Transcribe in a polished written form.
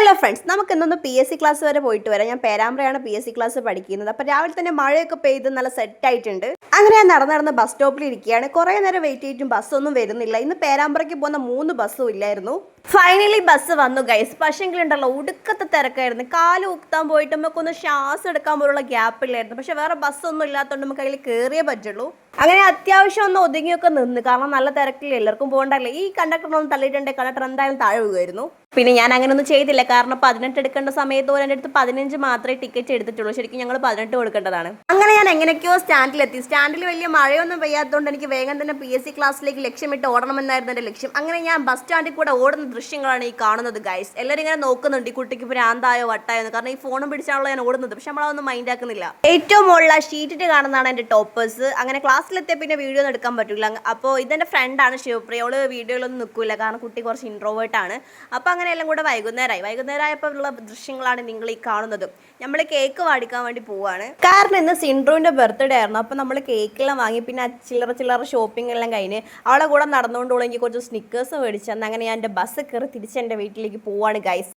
Hello friends, നമുക്ക് ഇന്നൊന്ന് PSC class വരെ പോയിട്ട് വരാം. ഞാൻ പേരാമ്പ്രയാണ് PSC ക്ലാസ് പഠിക്കുന്നത്. അപ്പോൾ രാവിലെ തന്നെ മഴയൊക്കെ പെയ്ത് നല്ല സെറ്റ് ആയിട്ടുണ്ട്. അങ്ങനെ ഞാൻ നടന്ന് ബസ് സ്റ്റോപ്പിൽ ഇരിക്കുകയാണ്. കുറേ നേരം വെയിറ്റ് ചെയ്തിട്ടും ബസ്സൊന്നും വരുന്നില്ല. ഇന്ന് പേരാമ്പ്രയ്ക്ക് പോകുന്ന 3 ബസ്സും ഇല്ലായിരുന്നു. ഫൈനലി ബസ് വന്നു ഗൈസ്. പക്ഷേങ്കിലുണ്ടല്ലോ ഒടുക്കത്തെ തിരക്കായിരുന്നു. കാല് ഊത്താൻ പോയിട്ട് നമുക്കൊന്ന് ശ്വാസം എടുക്കാൻ പോലുള്ള ഗ്യാപ്പ് ഇല്ലായിരുന്നു. പക്ഷെ വേറെ ബസ്സൊന്നും ഇല്ലാത്തതുകൊണ്ട് നമുക്ക് അതിൽ കയറിയേ പറ്റുള്ളൂ. അങ്ങനെ അത്യാവശ്യം ഒന്ന് ഒതുങ്ങിയൊക്കെ നിന്ന്, കാരണം നല്ല തിരക്കിൽ എല്ലാവർക്കും പോകണ്ടല്ലേ. ഈ കണ്ടക്ടറിനൊന്നും തള്ളിയിട്ടുണ്ടെങ്കിൽ കണ്ടക്ടർ എന്തായാലും താഴെ വീഴുമായിരുന്നു. പിന്നെ ഞാൻ അങ്ങനെ ഒന്നും ചെയ്തില്ല, കാരണം 18 എടുക്കേണ്ട സമയത്ത് പോലെ എൻ്റെ അടുത്ത് 15 മാത്രമേ ടിക്കറ്റ് എടുത്തിട്ടുള്ളൂ. ശരിക്കും ഞങ്ങൾ 18 കൊടുക്കേണ്ടതാണ്. അങ്ങനെ ഞാൻ എങ്ങനെയൊക്കെയോ സ്റ്റാൻഡിലെത്തി. സ്റ്റാൻഡിൽ വലിയ മഴയൊന്നും പെയ്യാത്തതുകൊണ്ട് എനിക്ക് വേഗം തന്നെ PSC ക്ലാസ്സിലേക്ക് ലക്ഷ്യമിട്ട് ഓടണമെന്നായിരുന്നു എൻ്റെ ലക്ഷ്യം. അങ്ങനെ ഞാൻ ബസ് സ്റ്റാൻഡിൽ കൂടെ ഓടുന്ന ദൃശ്യങ്ങളാണ് ഈ കാണുന്നത് ഗൈസ്. എല്ലാവരും ഇങ്ങനെ നോക്കുന്നുണ്ട് ഈ കുട്ടിക്ക് ഭ്രാന്തായോ വട്ടായോ എന്ന്. കാരണം ഈ ഫോണും പിടിച്ചാണല്ലോ ഞാൻ ഓടുന്നത്. പക്ഷെ നമ്മളതൊന്നും മൈൻഡ് ആക്കുന്നില്ല. ഏറ്റവും മുകളിൽ ഷീറ്റിട്ട് കാണുന്നതാണ് എൻ്റെ ടോപ്പേഴ്സ്. അങ്ങനെ ക്ലാസ്സിലെത്തിയ പിന്നെ വീഡിയോ ഒന്നും എടുക്കാൻ പറ്റില്ല. അപ്പോൾ ഇതെൻ്റെ ഫ്രണ്ടാണ് ശിവപ്രിയ. അവള് വീഡിയോയിലൊന്നും നിൽക്കില്ല, കാരണം കുട്ടി കുറച്ച് ഇൻട്രോവേർട്ടാണ്. അപ്പോൾ അങ്ങനെ എല്ലാം കൂടെ വൈകുന്നേരമായപ്പോൾ ഉള്ള ദൃശ്യങ്ങളാണ് നിങ്ങൾ ഈ കാണുന്നത്. നമ്മൾ കേക്ക് മേടിക്കാൻ വേണ്ടി പോവാണ്, കാരണം ഇന്ന് സിൻഡ്രുവിൻ്റെ ബർത്ത്ഡേ ആയിരുന്നു. അപ്പോൾ നമ്മൾ കേക്കെല്ലാം വാങ്ങി, പിന്നെ ചില്ലറ ഷോപ്പിംഗ് എല്ലാം കഴിഞ്ഞ് അവളെ കൂടെ നടന്നുകൊണ്ടുള്ള എനിക്ക് കുറച്ച് സ്നിക്കേഴ്സ് മേടിച്ചു തന്നു. അങ്ങനെ ഞാൻ എൻ്റെ ബസ് കയറി തിരിച്ച് എൻ്റെ വീട്ടിലേക്ക് പോവാണ് ഗൈസ്.